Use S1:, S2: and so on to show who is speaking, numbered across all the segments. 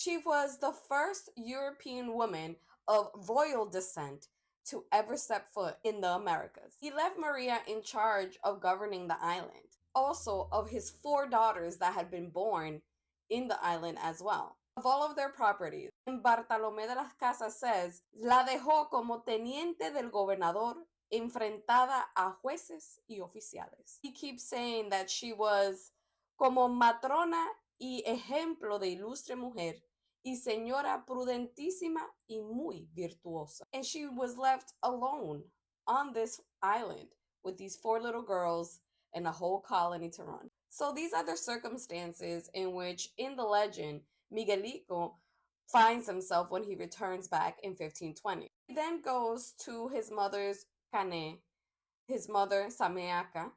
S1: She was the first European woman of royal descent to ever step foot in the Americas. He left Maria in charge of governing the island, also of his four daughters that had been born in the island as well. Of all of their properties, and Bartolomé de las Casas says, la dejó como teniente del gobernador enfrentada a jueces y oficiales. He keeps saying that she was como matrona y ejemplo de ilustre mujer y señora prudentísima y muy virtuosa. And she was left alone on this island with these four little girls and a whole colony to run. So these are the circumstances in which, in the legend, Miguelito finds himself when he returns back in 1520. He then goes to his mother's cane, his mother ZAMEACA,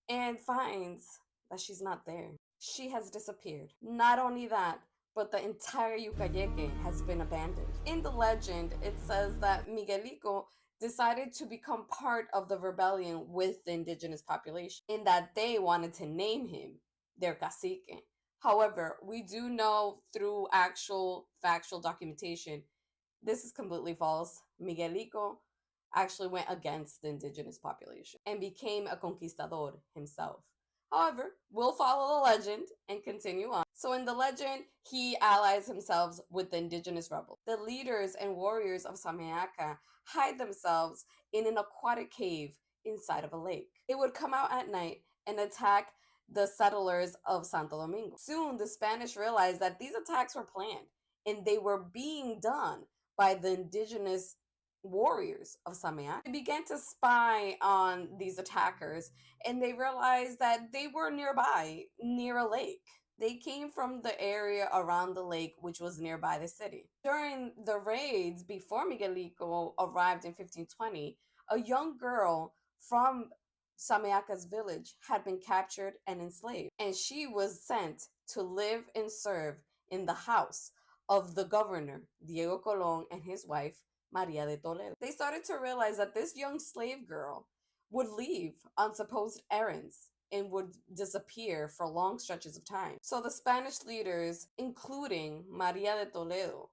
S1: and finds that she's not there. She has disappeared. Not only that, but the entire Yucayeque has been abandoned. In the legend, it says that Miguelito decided to become part of the rebellion with the indigenous population, in that they wanted to name him their cacique. However, we do know through actual factual documentation, this is completely false. Miguelito actually went against the indigenous population and became a conquistador himself. However, we'll follow the legend and continue on. So in the legend, he allies himself with the indigenous rebels. The leaders and warriors of ZAMEACA hide themselves in an aquatic cave inside of a lake. They would come out at night and attack the settlers of Santo Domingo. Soon, the Spanish realized that these attacks were planned and they were being done by the indigenous warriors of ZAMEACA. They began to spy on these attackers and they realized that they were nearby, near a lake. They came from the area around the lake, which was nearby the city. During the raids before Miguelito arrived in 1520, a young girl from ZAMEACA's village had been captured and enslaved, and she was sent to live and serve in the house of the governor, Diego Colón, and his wife, Maria de Toledo. They started to realize that this young slave girl would leave on supposed errands and would disappear for long stretches of time. So the Spanish leaders, including Maria de Toledo,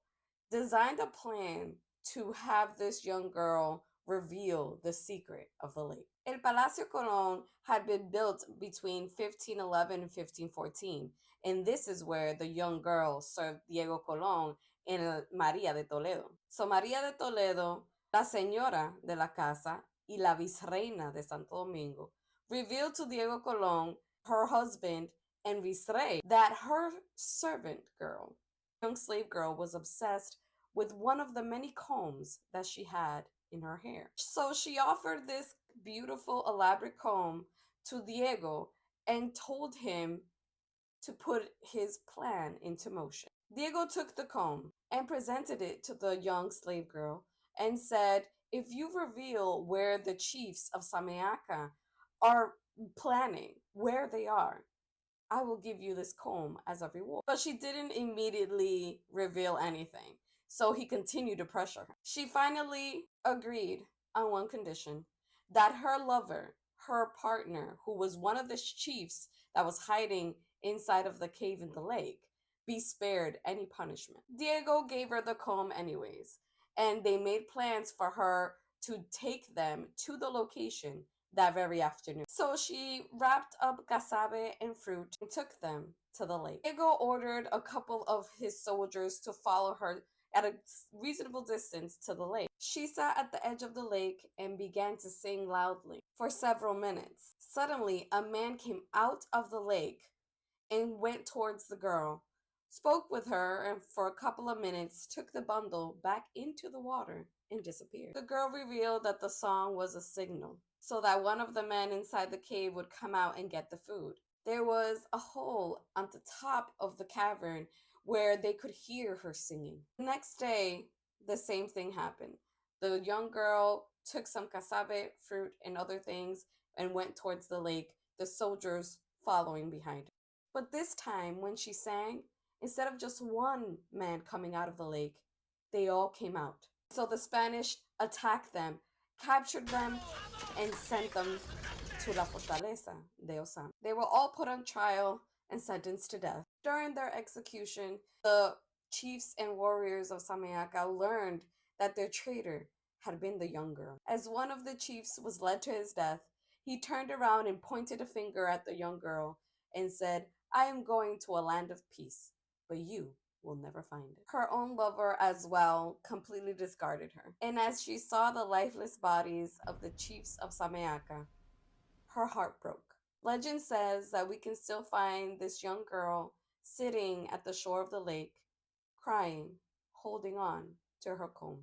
S1: designed a plan to have this young girl reveal the secret of the lake. El Palacio Colón had been built between 1511 and 1514, and this is where the young girl served Diego Colón and Maria de Toledo. So Maria de Toledo, la señora de la casa y la visreina de Santo Domingo, revealed to Diego Colón, her husband and viceroy, that her servant girl, young slave girl, was obsessed with one of the many combs that she had in her hair. So she offered this beautiful, elaborate comb to Diego and told him to put his plan into motion. Diego took the comb and presented it to the young slave girl and said, if you reveal where the chiefs of ZAMEACA are planning, where they are, I will give you this comb as a reward. But she didn't immediately reveal anything, so he continued to pressure her. She finally agreed on one condition, that her lover, her partner, who was one of the chiefs that was hiding inside of the cave in the lake, be spared any punishment. Diego gave her the comb anyways, and they made plans for her to take them to the location that very afternoon. So she wrapped up casabe and fruit and took them to the lake. Diego ordered a couple of his soldiers to follow her at a reasonable distance to the lake. She sat at the edge of the lake and began to sing loudly for several minutes. Suddenly, a man came out of the lake and went towards the girl, spoke with her, and for a couple of minutes took the bundle back into the water and disappeared. The girl revealed that the song was a signal so that one of the men inside the cave would come out and get the food. There was a hole on the top of the cavern where they could hear her singing. The next day, the same thing happened. The young girl took some casabe, fruit, and other things and went towards the lake, the soldiers following behind her. But this time, when she sang, instead of just one man coming out of the lake, they all came out. So the Spanish attacked them, captured them, and sent them to La Fortaleza de Osam. They were all put on trial and sentenced to death. During their execution, the Chiefs and warriors of Sameaka learned that their traitor had been the young girl. As one of the chiefs was led to his death, he turned around and pointed a finger at the young girl and said, I am going to a land of peace, but you will never find it. Her own lover, as well, completely discarded her. And as she saw the lifeless bodies of the chiefs of Sameaka, her heart broke. Legend says that we can still find this young girl sitting at the shore of the lake, crying, holding on to her comb.